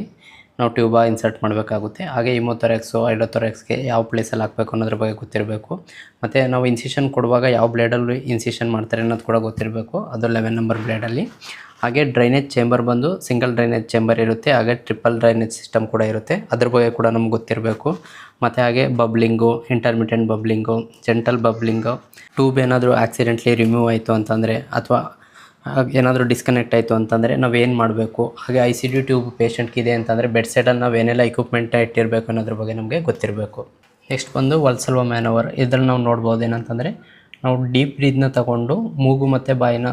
ನಾವು ಟ್ಯೂಬ ಇನ್ಸರ್ಟ್ ಮಾಡಬೇಕಾಗುತ್ತೆ. ಹಾಗೆ ಹಿಮೋಥೊರಾಕ್ಸು ಹೈಡ್ರೋಥೊರಾಕ್ಸ್ಗೆ ಯಾವ ಪ್ಲೇಸಲ್ಲಿ ಹಾಕಬೇಕು ಅನ್ನೋದ್ರ ಬಗ್ಗೆ ಗೊತ್ತಿರಬೇಕು. ಮತ್ತು ನಾವು ಇನ್ಸಿಷನ್ ಕೊಡುವಾಗ ಯಾವ ಬ್ಲೇಡಲ್ಲಿ ಇನ್ಸಿಷನ್ ಮಾಡ್ತಾರೆ ಅನ್ನೋದು ಕೂಡ ಗೊತ್ತಿರಬೇಕು, ಅದು 11 ನಂಬರ್ ಬ್ಲೇಡಲ್ಲಿ. ಹಾಗೆ ಡ್ರೈನೇಜ್ ಚೇಂಬರ್ ಬಂದು ಸಿಂಗಲ್ ಡ್ರೈನೇಜ್ ಚೇಂಬರ್ ಇರುತ್ತೆ, ಹಾಗೆ ಟ್ರಿಪಲ್ ಡ್ರೈನೇಜ್ ಸಿಸ್ಟಮ್ ಕೂಡ ಇರುತ್ತೆ, ಅದ್ರ ಬಗ್ಗೆ ಕೂಡ ನಮ್ಗೆ ಗೊತ್ತಿರಬೇಕು. ಮತ್ತು ಹಾಗೆ ಬಬ್ಲಿಂಗು, ಇಂಟರ್ಮಿಟೆಂಟ್ ಬಬ್ಲಿಂಗು, ಜೆಂಟಲ್ ಬಬ್ಲಿಂಗು, ಟ್ಯೂಬ್ ಏನಾದರೂ ಆಕ್ಸಿಡೆಂಟ್ಲಿ ರಿಮೂವ್ ಆಯಿತು ಅಂತಂದರೆ ಅಥವಾ ಏನಾದರೂ ಡಿಸ್ಕನೆಕ್ಟ್ ಆಯಿತು ಅಂತಂದರೆ ನಾವೇನು ಮಾಡಬೇಕು. ಹಾಗೆ ICD ಟ್ಯೂಬ್ ಪೇಷಂಟ್ಗಿದೆ ಅಂತಂದರೆ ಬೆಡ್ ಸೈಡಲ್ಲಿ ನಾವು ಏನೆಲ್ಲ ಇಕ್ವಿಪ್ಮೆಂಟ್ ಇಟ್ಟಿರಬೇಕು ಅನ್ನೋದ್ರ ಬಗ್ಗೆ ನಮಗೆ ಗೊತ್ತಿರಬೇಕು. ನೆಕ್ಸ್ಟ್ ಬಂದು ವಾಲ್ಸಲ್ವಾ ಮ್ಯಾನವರ್. ಇದ್ರಲ್ಲಿ ನಾವು ನೋಡ್ಬೋದು ಏನಂತಂದರೆ, ನಾವು ಡೀಪ್ ಬ್ರೀತ್ನ ತಗೊಂಡು ಮೂಗು ಮತ್ತು ಬಾಯಿನ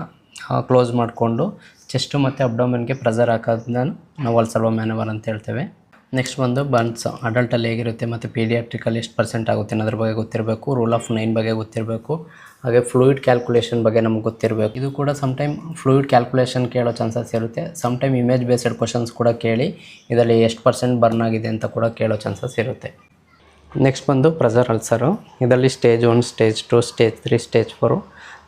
ಕ್ಲೋಸ್ ಮಾಡಿಕೊಂಡು ಚೆಸ್ಟು ಮತ್ತು ಅಬ್ಡೋಮನ್ಗೆ ಪ್ರೆಸರ್ ಹಾಕೋದನ್ನ ನಾವು ವಾಲ್ಸಲ್ವಾ ಮ್ಯಾನವರ್ ಅಂತ ಹೇಳ್ತೇವೆ. ನೆಕ್ಸ್ಟ್ ಬಂದು ಬನ್ಸ್. ಅಡಲ್ಟಲ್ಲಿ ಹೇಗಿರುತ್ತೆ ಮತ್ತು ಪೀಡಿಯಾಟ್ರಿಕಲ್ಲಿ ಎಷ್ಟು % ಆಗುತ್ತೆ ಅನ್ನೋದ್ರ ಬಗ್ಗೆ ಗೊತ್ತಿರಬೇಕು. ರೂಲ್ ಆಫ್ 9 ಬಗ್ಗೆ ಗೊತ್ತಿರಬೇಕು. ಹಾಗೆ ಫ್ಲೂಯಿಡ್ ಕ್ಯಾಲ್ಕುಲೇಷನ್ ಬಗ್ಗೆ ನಮ್ಗೆ ಗೊತ್ತಿರಬೇಕು. ಇದು ಕೂಡ ಸಮ್ಟೈಮ್ ಫ್ಲೂಯಿಡ್ ಕ್ಯಾಲ್ಕುಲೇಷನ್ ಕೇಳೋ ಚಾನ್ಸಸ್ ಇರುತ್ತೆ. ಸಮ್ಟೈಮ್ ಇಮೇಜ್ ಬೇಸ್ಡ್ ಕ್ವಶನ್ಸ್ ಕೂಡ ಕೇಳಿ ಇದರಲ್ಲಿ ಎಷ್ಟು % ಬರ್ನ್ ಆಗಿದೆ ಅಂತ ಕೂಡ ಕೇಳೋ ಚಾನ್ಸಸ್ ಇರುತ್ತೆ. ನೆಕ್ಸ್ಟ್ ಬಂದು ಪ್ರೆಸರ್ ಅಲ್ಸರು. ಇದರಲ್ಲಿ ಸ್ಟೇಜ್ 1, ಸ್ಟೇಜ್ 2, ಸ್ಟೇಜ್ 3, ಸ್ಟೇಜ್ 4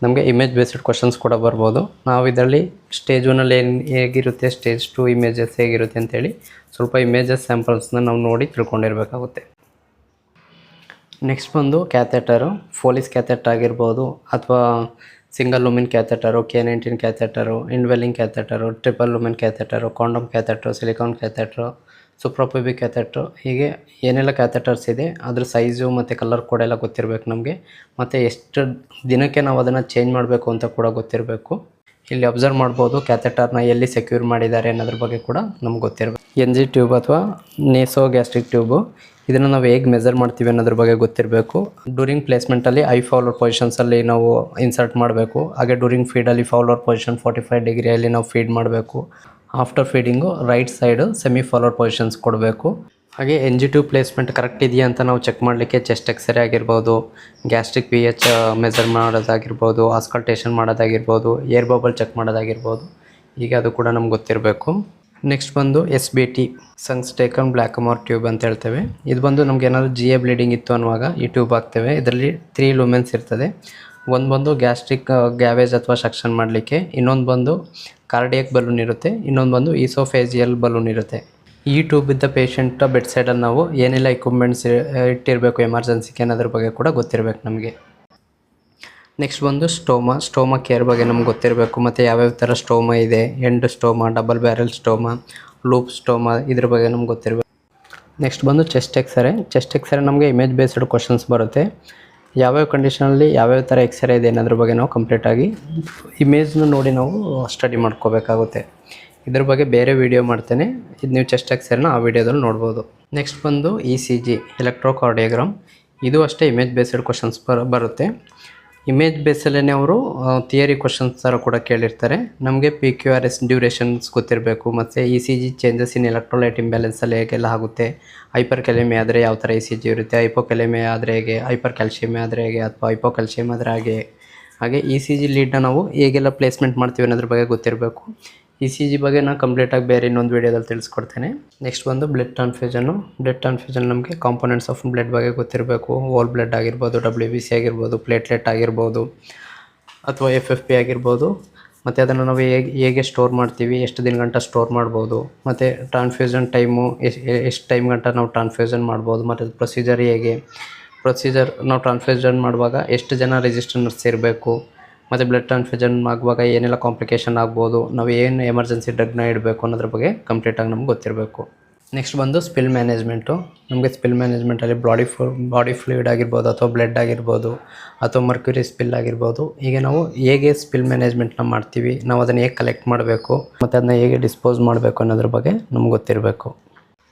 ನಮಗೆ ಇಮೇಜ್ ಬೇಸ್ಡ್ ಕ್ವಶನ್ಸ್ ಕೂಡ ಬರ್ಬೋದು. ನಾವು ಇದರಲ್ಲಿ ಸ್ಟೇಜ್ 1ಅಲ್ಲಿ ಹೇಗಿರುತ್ತೆ, ಸ್ಟೇಜ್ 2 ಇಮೇಜಸ್ ಹೇಗಿರುತ್ತೆ ಅಂತೇಳಿ ಸ್ವಲ್ಪ ಇಮೇಜಸ್ ಸ್ಯಾಂಪಲ್ಸ್ನ ನಾವು ನೋಡಿ ತಿಳ್ಕೊಂಡಿರಬೇಕಾಗುತ್ತೆ. ನೆಕ್ಸ್ಟ್ ಬಂದು ಕ್ಯಾಥೆಟರು. ಫೋಲಿಸ್ ಕ್ಯಾಥೆಟರ್ ಆಗಿರ್ಬೋದು ಅಥವಾ single lumen catheter, K19 catheter, indwelling catheter, triple lumen catheter, condom catheter, silicone catheter, suprapubic catheter, ಹೀಗೆ ಏನೆಲ್ಲ ಕ್ಯಾಥೆಟರ್ಸ್ ಇದೆ ಅದ್ರ ಸೈಜು ಮತ್ತು ಕಲರ್ ಕೂಡ ಎಲ್ಲ ಗೊತ್ತಿರಬೇಕು ನಮಗೆ. ಮತ್ತು ಎಷ್ಟು ದಿನಕ್ಕೆ ನಾವು ಅದನ್ನು ಚೇಂಜ್ ಮಾಡಬೇಕು ಅಂತ ಕೂಡ ಗೊತ್ತಿರಬೇಕು. ಇಲ್ಲಿ ಅಬ್ಸರ್ವ್ ಮಾಡ್ಬೋದು ಕ್ಯಾಥೆಟರ್ನ ಎಲ್ಲಿ ಸೆಕ್ಯೂರ್ ಮಾಡಿದ್ದಾರೆ ಅನ್ನೋದ್ರ ಬಗ್ಗೆ ಕೂಡ ನಮ್ಗೆ ಗೊತ್ತಿರಬೇಕು. NG ಟ್ಯೂಬ್ ಅಥವಾ ನೇಸೋ ಗ್ಯಾಸ್ಟ್ರಿಕ್ ಟ್ಯೂಬು, ಇದನ್ನು ನಾವು ಹೇಗೆ ಮೆಜರ್ ಮಾಡ್ತೀವಿ ಅನ್ನೋದ್ರ ಬಗ್ಗೆ ಗೊತ್ತಿರಬೇಕು. ಡ್ಯೂರಿಂಗ್ ಪ್ಲೇಸ್ಮೆಂಟಲ್ಲಿ ಐ ಫಾಲೋವರ್ ಪೊಸಿಷನ್ಸಲ್ಲಿ ನಾವು ಇನ್ಸರ್ಟ್ ಮಾಡಬೇಕು. ಹಾಗೆ ಡ್ಯೂರಿಂಗ್ ಫೀಡಲ್ಲಿ ಫಾಲೋವರ್ ಪೊಸಿಷನ್ 45 ಡಿಗ್ರಿಯಲ್ಲಿ ನಾವು ಫೀಡ್ ಮಾಡಬೇಕು. After feeding right side semi follower positions ಕೊಡಬೇಕು. ಹಾಗೆ NG ಟ್ಯೂಬ್ ಪ್ಲೇಸ್ಮೆಂಟ್ ಕರೆಕ್ಟ್ ಇದೆಯಾ ಅಂತ ನಾವು ಚೆಕ್ ಮಾಡಲಿಕ್ಕೆ ಚೆಸ್ಟ್ ಎಕ್ಸ್ರೇ ಆಗಿರ್ಬೋದು, ಗ್ಯಾಸ್ಟ್ರಿಕ್ pH ಮೆಜರ್ ಮಾಡೋದಾಗಿರ್ಬೋದು, ಆಸ್ಕಲ್ಟೇಷನ್ ಮಾಡೋದಾಗಿರ್ಬೋದು, ಏರ್ ಬಬಲ್ ಚೆಕ್ ಮಾಡೋದಾಗಿರ್ಬೋದು, ಈಗ ಅದು ಕೂಡ ನಮ್ಗೆ ಗೊತ್ತಿರಬೇಕು. ನೆಕ್ಸ್ಟ್ ಬಂದು SBT, ಸಂಗ್ಸ್ ಟೇಕನ್ ಬ್ಲ್ಯಾಕಮೋರ್ ಟ್ಯೂಬ್ ಅಂತ ಹೇಳ್ತೇವೆ. ಇದು ಬಂದು ನಮ್ಗೆ ಏನಾದರೂ GA ಬ್ಲೀಡಿಂಗ್ ಇತ್ತು ಅನ್ನುವಾಗ ಈ ಟ್ಯೂಬ್ ಹಾಕ್ತೇವೆ. ಇದರಲ್ಲಿ 3 ಲೂಮೆನ್ಸ್ ಇರ್ತದೆ. ಒಂದು ಬಂದು ಗ್ಯಾಸ್ಟ್ರಿಕ್ ಗ್ಯಾವೇಜ್ ಅಥವಾ ಸಕ್ಷನ್ ಮಾಡಲಿಕ್ಕೆ, ಇನ್ನೊಂದು ಬಂದು ಕಾರ್ಡಿಯಕ್ ಬಲೂನ್ ಇರುತ್ತೆ, ಇನ್ನೊಂದು ಬಂದು ಈಸೋಫೇಜಿಯಲ್ ಬಲೂನ್ ಇರುತ್ತೆ. ಈ ಟ್ಯೂಬ್ ಇದ್ದ ಪೇಷಂಟ್ ಬೆಡ್ ಸೈಡಲ್ಲಿ ನಾವು ಏನೆಲ್ಲ ಇಕ್ವಿಪ್ಮೆಂಟ್ಸ್ ಇಟ್ಟಿರಬೇಕು ಎಮರ್ಜೆನ್ಸಿಗೆ ಅನ್ನೋದ್ರ ಬಗ್ಗೆ ಕೂಡ ಗೊತ್ತಿರಬೇಕು ನಮಗೆ. ನೆಕ್ಸ್ಟ್ ಬಂದು ಸ್ಟೋಮಾ ಕೇರ್ ಬಗ್ಗೆ ನಮ್ಗೆ ಗೊತ್ತಿರಬೇಕು. ಮತ್ತು ಯಾವ್ಯಾವ ಥರ ಸ್ಟೋಮಾ ಇದೆ, end stoma, double barrel stoma, loop stoma, ಇದ್ರ ಬಗ್ಗೆ ನಮ್ಗೆ ಗೊತ್ತಿರಬೇಕು. ನೆಕ್ಸ್ಟ್ ಬಂದು ಚೆಸ್ಟ್ ಎಕ್ಸ್ರೇ ನಮಗೆ ಇಮೇಜ್ ಬೇಸ್ಡ್ ಕ್ವಶನ್ಸ್ ಬರುತ್ತೆ. ಯಾವ್ಯಾವ ಕಂಡೀಷನಲ್ಲಿ ಯಾವ್ಯಾವ ಥರ ಎಕ್ಸ್ರೇ ಇದೆ ಅನ್ನೋದ್ರ ಬಗ್ಗೆ ನಾವು ಕಂಪ್ಲೀಟಾಗಿ ಇಮೇಜ್ನ ನೋಡಿ ನಾವು ಸ್ಟಡಿ ಮಾಡ್ಕೋಬೇಕಾಗುತ್ತೆ. ಇದ್ರ ಬಗ್ಗೆ ಬೇರೆ ವಿಡಿಯೋ ಮಾಡ್ತೇನೆ, ಇದು ನೀವು ಚೆಸ್ಟ್ ಎಕ್ಸ್ರೇನ ಆ ವಿಡಿಯೋದಲ್ಲಿ ನೋಡ್ಬೋದು. ನೆಕ್ಸ್ಟ್ ಬಂದು ECG, ಎಲೆಕ್ಟ್ರೋಕಾರ್ಡಿಯೋಗ್ರಾಮ್. ಇದು ಅಷ್ಟೇ ಇಮೇಜ್ ಬೇಸ್ಡ್ ಕ್ವಶನ್ಸ್ ಬರುತ್ತೆ. ಇಮೇಜ್ ಬೇಸಲ್ಲೇ ಅವರು ಥಿಯರಿ ಕ್ವಶನ್ಸ್ ಥರ ಕೂಡ ಕೇಳಿರ್ತಾರೆ. ನಮಗೆ PQRS ಡ್ಯೂರೇಷನ್ಸ್ ಗೊತ್ತಿರಬೇಕು. ಮತ್ತು ECG ಚೇಂಜಸ್ ಇನ್ ಎಲೆಕ್ಟ್ರೋಲೈಟ್ ಇಂಬ್ಯಾಲೆನ್ಸಲ್ಲಿ ಹೇಗೆಲ್ಲ ಆಗುತ್ತೆ, ಹೈಪರ್ ಕೆಲೆಮಿಯಾ ಆದರೆ ಯಾವ ಥರ ECG ಇರುತ್ತೆ, ಹೈಪೋಕೆಲೆಮಿಯಾ ಆದರೆ ಹೇಗೆ, ಹೈಪರ್ ಕ್ಯಾಲ್ಸಿಯಮಿ ಆದರೆ ಹೇಗೆ ಅಥವಾ ಹೈಪೋಕ್ಯಾಲ್ಸಿಯಮ್ ಆದರೆ ಹಾಗೆ ECG ಲೀಡ್ನ ನಾವು ಹೇಗೆಲ್ಲ ಪ್ಲೇಸ್ಮೆಂಟ್ ಮಾಡ್ತೀವಿ ಅನ್ನೋದ್ರ ಬಗ್ಗೆ ಗೊತ್ತಿರಬೇಕು. ECG ಬಗ್ಗೆ ನಾನು ಕಂಪ್ಲೀಟಾಗಿ ಬೇರೆ ಇನ್ನೊಂದು ವೀಡಿಯೋದಲ್ಲಿ ತಿಳಿಸ್ಕೊಡ್ತೇನೆ. ನೆಕ್ಸ್ಟ್ ಬಂದು ಬ್ಲಡ್ ಟ್ರಾನ್ಸ್ಫ್ಯೂಷನ್ ನಮಗೆ ಕಾಂಪೊನೆಂಟ್ಸ್ ಆಫ್ ಬ್ಲಡ್ ಬಗ್ಗೆ ಗೊತ್ತಿರಬೇಕು. ಹೋಲ್ ಬ್ಲಡ್ ಆಗಿರ್ಬೋದು, WBC ಆಗಿರ್ಬೋದು, ಪ್ಲೇಟ್ಲೆಟ್ ಆಗಿರ್ಬೋದು ಅಥವಾ FFP ಆಗಿರ್ಬೋದು. ಮತ್ತು ಅದನ್ನು ನಾವು ಹೇಗೆ ಸ್ಟೋರ್ ಮಾಡ್ತೀವಿ, ಎಷ್ಟು ದಿನಗಂಟ ಸ್ಟೋರ್ ಮಾಡ್ಬೋದು, ಮತ್ತು ಟ್ರಾನ್ಸ್ಫ್ಯೂಷನ್ ಟೈಮು ಎಷ್ಟು ಟೈಮ್ ಗಂಟ ನಾವು ಟ್ರಾನ್ಸ್ಫ್ಯೂಷನ್ ಮಾಡ್ಬೋದು, ಮತ್ತು ಪ್ರೊಸೀಜರ್ ನಾವು ಟ್ರಾನ್ಸ್ಫ್ಯೂಷನ್ ಮಾಡುವಾಗ ಎಷ್ಟು ಜನ ರಿಜಿಸ್ಟರ್ಸ್ ಇರಬೇಕು, ಮತ್ತು ಬ್ಲಡ್ ಟ್ರಾನ್ಸ್ಫ್ಯೂಷನ್ ಆಗುವಾಗ ಏನೆಲ್ಲ ಕಾಂಪ್ಲಿಕೇಶನ್ ಆಗ್ಬೋದು, ನಾವು ಏನು ಎಮರ್ಜೆನ್ಸಿ ಡ್ರಗ್ನ ಇಡಬೇಕು ಅನ್ನೋದ್ರ ಬಗ್ಗೆ ಕಂಪ್ಲೀಟಾಗಿ ನಮ್ಗೆ ಗೊತ್ತಿರಬೇಕು. ನೆಕ್ಸ್ಟ್ ಬಂದು ಸ್ಪಿಲ್ ಮ್ಯಾನೇಜ್ಮೆಂಟು. ನಮಗೆ ಸ್ಪಿಲ್ ಮ್ಯಾನೇಜ್ಮೆಂಟಲ್ಲಿ ಬಾಡಿ ಫ್ಲೂಯಿಡ್ ಆಗಿರ್ಬೋದು ಅಥವಾ ಬ್ಲಡ್ ಆಗಿರ್ಬೋದು ಅಥವಾ ಮರ್ಕ್ಯುರಿ ಸ್ಪಿಲ್ ಆಗಿರ್ಬೋದು. ಹೀಗೆ ನಾವು ಹೇಗೆ ಸ್ಪಿಲ್ ಮ್ಯಾನೇಜ್ಮೆಂಟ್ನ ಮಾಡ್ತೀವಿ, ನಾವು ಅದನ್ನು ಹೇಗೆ ಕಲೆಕ್ಟ್ ಮಾಡಬೇಕು ಮತ್ತು ಅದನ್ನ ಹೇಗೆ ಡಿಸ್ಪೋಸ್ ಮಾಡಬೇಕು ಅನ್ನೋದ್ರ ಬಗ್ಗೆ ನಮ್ಗೆ ಗೊತ್ತಿರಬೇಕು.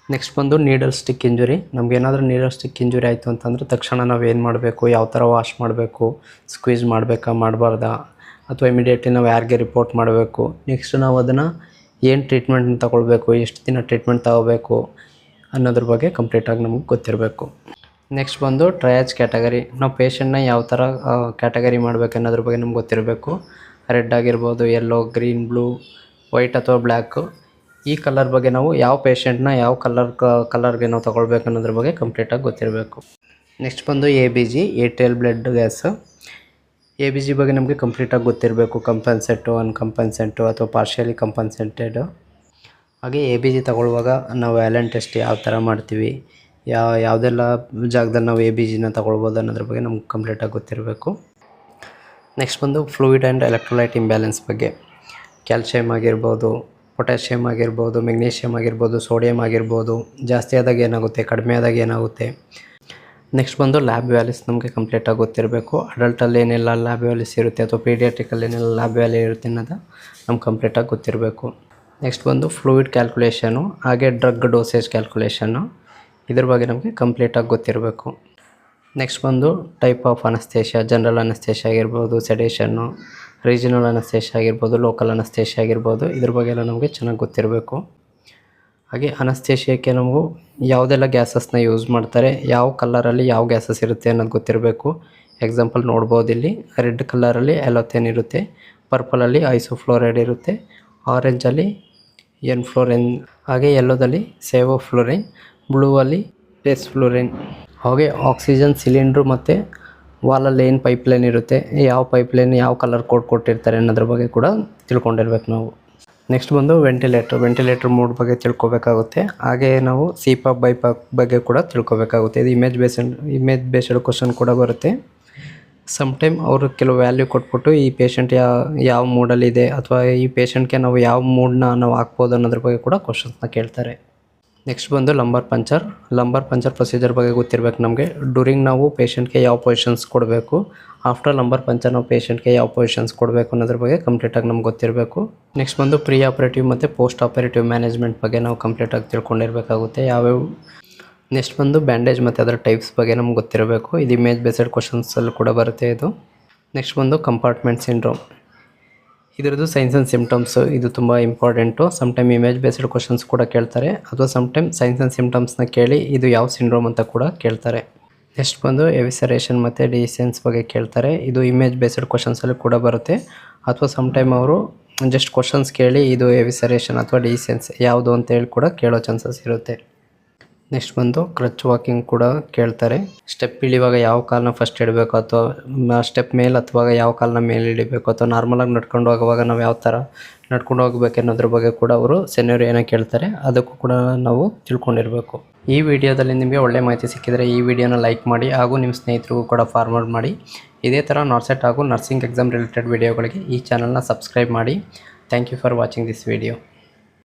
ನೆಕ್ಸ್ಟ್ ಬಂದು ನೀಡಲ್ ಸ್ಟಿಕ್ ಇಂಜುರಿ. ನಮಗೇನಾದರೂ ನೀಡಲ್ ಸ್ಟಿಕ್ ಇಂಜುರಿ ಆಯಿತು ಅಂತಂದರೆ ತಕ್ಷಣ ನಾವು ಏನು ಮಾಡಬೇಕು, ಯಾವ ಥರ ವಾಶ್ ಮಾಡಬೇಕು, ಸ್ಕ್ವೀಸ್ ಮಾಡಬೇಕಾ ಮಾಡಬಾರ್ದಾ, ಅಥವಾ ಇಮಿಡಿಯೇಟ್ಲಿ ನಾವು ಯಾರಿಗೆ ರಿಪೋರ್ಟ್ ಮಾಡಬೇಕು, ನೆಕ್ಸ್ಟ್ ನಾವು ಅದನ್ನು ಏನು ಟ್ರೀಟ್ಮೆಂಟ್ನ ತಗೊಳ್ಬೇಕು, ಎಷ್ಟು ದಿನ ಟ್ರೀಟ್ಮೆಂಟ್ ತಗೋಬೇಕು ಅನ್ನೋದ್ರ ಬಗ್ಗೆ ಕಂಪ್ಲೀಟಾಗಿ ನಮಗೆ ಗೊತ್ತಿರಬೇಕು. ನೆಕ್ಸ್ಟ್ ಬಂದು ಟ್ರಯಾಜ್ ಕ್ಯಾಟಗರಿ. ನಾವು ಪೇಷಂಟ್ನ ಯಾವ ಥರ ಕ್ಯಾಟಗರಿ ಮಾಡಬೇಕು ಅನ್ನೋದ್ರ ಬಗ್ಗೆ ನಮ್ಗೆ ಗೊತ್ತಿರಬೇಕು. ರೆಡ್ ಆಗಿರ್ಬೋದು, ಯೆಲ್ಲೋ, ಗ್ರೀನ್, ಬ್ಲೂ, ವೈಟ್ ಅಥವಾ ಬ್ಲ್ಯಾಕು, ಈ ಕಲರ್ ಬಗ್ಗೆ ನಾವು ಯಾವ ಪೇಷಂಟ್ನ ಯಾವ ಕಲರ್ಗೆ ನಾವು ತೊಗೊಳ್ಬೇಕು ಅನ್ನೋದ್ರ ಬಗ್ಗೆ ಕಂಪ್ಲೀಟಾಗಿ ಗೊತ್ತಿರಬೇಕು. ನೆಕ್ಸ್ಟ್ ಬಂದು ABG, atrial blood gas. ABG ಬಗ್ಗೆ ನಮಗೆ ಕಂಪ್ಲೀಟಾಗಿ ಗೊತ್ತಿರಬೇಕು. ಕಂಪನ್ಸೆಂಟು, ಅನ್ಕಂಪನ್ಸೆಂಟು ಅಥವಾ ಪಾರ್ಷಿಯಲಿ ಕಂಪನ್ಸೆಂಟೆಡು. ಹಾಗೆ ABG ತಗೊಳ್ಳುವಾಗ ನಾವು ವ್ಯಾಲೆಂಟ್ ಟೆಸ್ಟ್ ಯಾವ ಥರ ಮಾಡ್ತೀವಿ, ಯಾವುದೆಲ್ಲ ಜಾಗದಲ್ಲಿ ನಾವು ABGನ ತಗೊಳ್ಬೋದು ಅನ್ನೋದ್ರ ಬಗ್ಗೆ ನಮ್ಗೆ ಕಂಪ್ಲೀಟಾಗಿ ಗೊತ್ತಿರಬೇಕು. ನೆಕ್ಸ್ಟ್ ಬಂದು ಫ್ಲೂಯಿಡ್ ಆ್ಯಂಡ್ ಎಲೆಕ್ಟ್ರೋಲೈಟ್ ಇಂಬ್ಯಾಲೆನ್ಸ್ ಬಗ್ಗೆ. ಕ್ಯಾಲ್ಶಿಯಮ್ ಆಗಿರ್ಬೋದು, ಪೊಟ್ಯಾಷಿಯಮ್ ಆಗಿರ್ಬೋದು, ಮೆಗ್ನೀಷಿಯಮ್ ಆಗಿರ್ಬೋದು, ಸೋಡಿಯಂ ಆಗಿರ್ಬೋದು, ಜಾಸ್ತಿ ಆದಾಗ ಏನಾಗುತ್ತೆ, ಕಡಿಮೆ ಆದಾಗ ಏನಾಗುತ್ತೆ. ನೆಕ್ಸ್ಟ್ ಬಂದು ಲ್ಯಾಬ್ ವ್ಯಾಲ್ಯೂಸ್ ನಮಗೆ ಕಂಪ್ಲೀಟಾಗಿ ಗೊತ್ತಿರಬೇಕು. ಅಡಲ್ಟಲ್ಲಿ ಏನೆಲ್ಲ ಲ್ಯಾಬ್ ವ್ಯಾಲ್ಯೂಸ್ ಇರುತ್ತೆ ಅಥವಾ ಪೀಡಿಯಾಟ್ರಿಕಲ್ಲಿ ಏನೆಲ್ಲ ಲ್ಯಾಬ್ ವ್ಯಾಲ್ಯೂ ಇರುತ್ತೆ ಅನ್ನೋದು ನಮ್ಗೆ ಕಂಪ್ಲೀಟಾಗಿ ಗೊತ್ತಿರಬೇಕು. ನೆಕ್ಸ್ಟ್ ಬಂದು ಫ್ಲೂಯಿಡ್ ಕ್ಯಾಲ್ಕುಲೇಷನು, ಹಾಗೆ ಡ್ರಗ್ ಡೋಸೇಜ್ ಕ್ಯಾಲ್ಕುಲೇಷನ್ನು, ಇದ್ರ ಬಗ್ಗೆ ನಮಗೆ ಕಂಪ್ಲೀಟಾಗಿ ಗೊತ್ತಿರಬೇಕು. ನೆಕ್ಸ್ಟ್ ಬಂದು type of anaesthesia, general anaesthesia ಆಗಿರ್ಬೋದು, ಸೆಡೇಷನ್ನು, ರೀಜನಲ್ ಅನಸ್ತೇಷಿಯಾ ಆಗಿರ್ಬೋದು, ಲೋಕಲ್ ಅನಸ್ತೇಷಿಯಾ ಆಗಿರ್ಬೋದು, ಇದ್ರ ಬಗ್ಗೆ ಎಲ್ಲ ನಮಗೆ ಚೆನ್ನಾಗಿ ಗೊತ್ತಿರಬೇಕು. ಹಾಗೆ ಅನಸ್ತೇಷಿಯಾಕ್ಕೆ ನಾವು ಯಾವುದೆಲ್ಲ ಗ್ಯಾಸಸ್ನ ಯೂಸ್ ಮಾಡ್ತಾರೆ, ಯಾವ ಕಲರಲ್ಲಿ ಯಾವ ಗ್ಯಾಸಸ್ ಇರುತ್ತೆ ಅನ್ನೋದು ಗೊತ್ತಿರಬೇಕು. ಎಕ್ಸಾಂಪಲ್ ನೋಡ್ಬೋದು, ಇಲ್ಲಿ ರೆಡ್ ಕಲರಲ್ಲಿ ಎಲೋಥೇನ್ ಇರುತ್ತೆ, ಪರ್ಪಲಲ್ಲಿ ಐಸೋಫ್ಲೋರೈಡ್ ಇರುತ್ತೆ, ಆರೆಂಜಲ್ಲಿ ಎನ್ಫ್ಲೋರಿನ್, ಹಾಗೆ ಯೆಲ್ಲೋದಲ್ಲಿ ಸೇವೋಫ್ಲೋರಿನ್, ಬ್ಲೂವಲ್ಲಿ ಡೆಸ್ಫ್ಲೋರಿನ್. ಹಾಗೆ ಆಕ್ಸಿಜನ್ ಸಿಲಿಂಡ್ರು ಮತ್ತು ವಾಲಲ್ಲಿ ಏನು ಪೈಪ್ಲೈನ್ ಇರುತ್ತೆ, ಯಾವ ಪೈಪ್ಲೈನ್ ಯಾವ ಕಲರ್ ಕೋಡ್ ಕೊಟ್ಟಿರ್ತಾರೆ ಅನ್ನೋದ್ರ ಬಗ್ಗೆ ಕೂಡ ತಿಳ್ಕೊಂಡಿರ್ಬೇಕು ನಾವು. ನೆಕ್ಸ್ಟ್ ಬಂದು ವೆಂಟಿಲೇಟ್ರ್ ಮೋಡ್ ಬಗ್ಗೆ ತಿಳ್ಕೊಬೇಕಾಗುತ್ತೆ. ಹಾಗೆ ನಾವು CPAP BiPAP ಬಗ್ಗೆ ಕೂಡ ತಿಳ್ಕೊಬೇಕಾಗುತ್ತೆ. ಇದು ಇಮೇಜ್ ಬೇಸ್ಡ್ ಕ್ವಶನ್ ಕೂಡ ಬರುತ್ತೆ. ಸಮ್ಟೈಮ್ ಅವರು ಕೆಲವು ವ್ಯಾಲ್ಯೂ ಕೊಟ್ಬಿಟ್ಟು ಈ ಪೇಷಂಟ್ ಯಾವ ಮೂಡಲ್ಲಿದೆ ಅಥವಾ ಈ ಪೇಷಂಟ್ಗೆ ನಾವು ಯಾವ ಮೂಡನ್ನ ನಾವು ಹಾಕ್ಬೋದು ಅನ್ನೋದ್ರ ಬಗ್ಗೆ ಕೂಡ ಕ್ವಶನ್ಸ್ನ ಕೇಳ್ತಾರೆ. ನೆಕ್ಸ್ಟ್ ಬಂದು ಲಂಬರ್ ಪಂಚರ್ ಪ್ರೊಸೀಜರ್ ಬಗ್ಗೆ ಗೊತ್ತಿರಬೇಕು ನಮಗೆ. ಡ್ಯೂರಿಂಗ್ ನಾವು ಪೇಷಂಟ್ಗೆ ಯಾವ ಪೊಸಿಷನ್ಸ್ ಕೊಡಬೇಕು, ಆಫ್ಟರ್ ಲಂಬರ್ ಪಂಚರ್ ನಾವು ಪೇಷಂಟ್ಗೆ ಯಾವ ಪೊಸಿಷನ್ಸ್ ಕೊಡಬೇಕು ಅನ್ನೋದ್ರ ಬಗ್ಗೆ ಕಂಪ್ಲೀಟಾಗಿ ನಮ್ಗೆ ಗೊತ್ತಿರಬೇಕು. ನೆಕ್ಸ್ಟ್ ಬಂದು ಪ್ರೀ ಆಪರೇಟಿವ್ ಮತ್ತು ಪೋಸ್ಟ್ ಆಪರೇಟಿವ್ ಮ್ಯಾನೇಜ್ಮೆಂಟ್ ಬಗ್ಗೆ ನಾವು ಕಂಪ್ಲೀಟಾಗಿ ತಿಳ್ಕೊಂಡಿರಬೇಕಾಗುತ್ತೆ ಯಾವ್ಯಾವ. ನೆಕ್ಸ್ಟ್ ಬಂದು ಬ್ಯಾಂಡೇಜ್ ಮತ್ತು ಅದರ ಟೈಪ್ಸ್ ಬಗ್ಗೆ ನಮ್ಗೆ ಗೊತ್ತಿರಬೇಕು. ಇದು ಇಮೇಜ್ ಬೇಸ್ಡ್ ಕ್ವಶನ್ಸಲ್ಲಿ ಕೂಡ ಬರುತ್ತೆ ಇದು. ನೆಕ್ಸ್ಟ್ ಬಂದು ಕಂಪಾರ್ಟ್ಮೆಂಟ್ ಸಿಂಡ್ರೋಮ್, ಇದರದ್ದು ಸೈನ್ಸ್ ಆ್ಯಂಡ್ ಸಿಮ್ಟಮ್ಸು, ಇದು ತುಂಬ important. Sometime image based questions ಕೂಡ ಕೇಳ್ತಾರೆ, ಅಥವಾ ಸಮ್ಟೈಮ್ ಸೈನ್ಸ್ ಆ್ಯಂಡ್ ಸಿಮ್ಟಮ್ಸ್ನ ಕೇಳಿ ಇದು ಯಾವ ಸಿಂಡ್ರೋಮ್ ಅಂತ ಕೂಡ ಕೇಳ್ತಾರೆ. ನೆಕ್ಸ್ಟ್ ಬಂದು ಎವಿಸರೇಷನ್ ಮತ್ತು ಡಿಸೆನ್ಸ್ ಬಗ್ಗೆ ಕೇಳ್ತಾರೆ, ಇದು ಇಮೇಜ್ ಬೇಸ್ಡ್ ಕ್ವಶನ್ಸಲ್ಲಿ ಕೂಡ ಬರುತ್ತೆ, ಅಥವಾ ಸಮ್ಟೈಮ್ ಅವರು ಜಸ್ಟ್ ಕ್ವಶನ್ಸ್ ಕೇಳಿ ಇದು ಎವಿಸರೇಷನ್ ಅಥವಾ ಡಿಸೆನ್ಸ್ ಯಾವುದು ಅಂತ ಹೇಳಿ ಕೂಡ ಕೇಳೋ ಚಾನ್ಸಸ್ ಇರುತ್ತೆ. ನೆಕ್ಸ್ಟ್ ಬಂದು ಕ್ರಚ್ ವಾಕಿಂಗ್ ಕೂಡ ಕೇಳ್ತಾರೆ, ಸ್ಟೆಪ್ ಇಳಿಯುವಾಗ ಯಾವ ಕಾಲನ್ನ ಫಸ್ಟ್ ಇಡಬೇಕು, ಅಥವಾ ಸ್ಟೆಪ್ ಮೇಲೆ ಹತ್ತುವಾಗ ಯಾವ ಕಾಲನ್ನ ಮೇಲೆ ಇಡಬೇಕು, ಅಥವಾ ನಾರ್ಮಲಾಗಿ ನಡ್ಕೊಂಡು ಹೋಗುವಾಗ ನಾವು ಯಾವ ಥರ ನಡ್ಕೊಂಡು ಹೋಗ್ಬೇಕು ಅನ್ನೋದ್ರ ಬಗ್ಗೆ ಕೂಡ ಅವರು ಸೆನ್ಯೂರಿಯನ್ನ ಕೇಳ್ತಾರೆ, ಅದಕ್ಕೂ ಕೂಡ ನಾವು ತಿಳ್ಕೊಂಡಿರಬೇಕು. ಈ ವಿಡಿಯೋದಲ್ಲಿ ನಿಮಗೆ ಒಳ್ಳೆ ಮಾಹಿತಿ ಸಿಕ್ಕಿದರೆ ಈ ವಿಡಿಯೋನ ಲೈಕ್ ಮಾಡಿ, ಹಾಗೂ ನಿಮ್ಮ ಸ್ನೇಹಿತರಿಗೂ ಕೂಡ ಫಾರ್ವರ್ಡ್ ಮಾಡಿ. ಇದೇ ಥರ ನಾರ್ಸೆಟ್ ಹಾಗೂ ನರ್ಸಿಂಗ್ ಎಕ್ಸಾಮ್ ರಿಲೇಟೆಡ್ ವಿಡಿಯೋಗಳಿಗೆ ಈ ಚಾನಲ್ನ ಸಬ್ಸ್ಕ್ರೈಬ್ ಮಾಡಿ. Thank you for watching this video.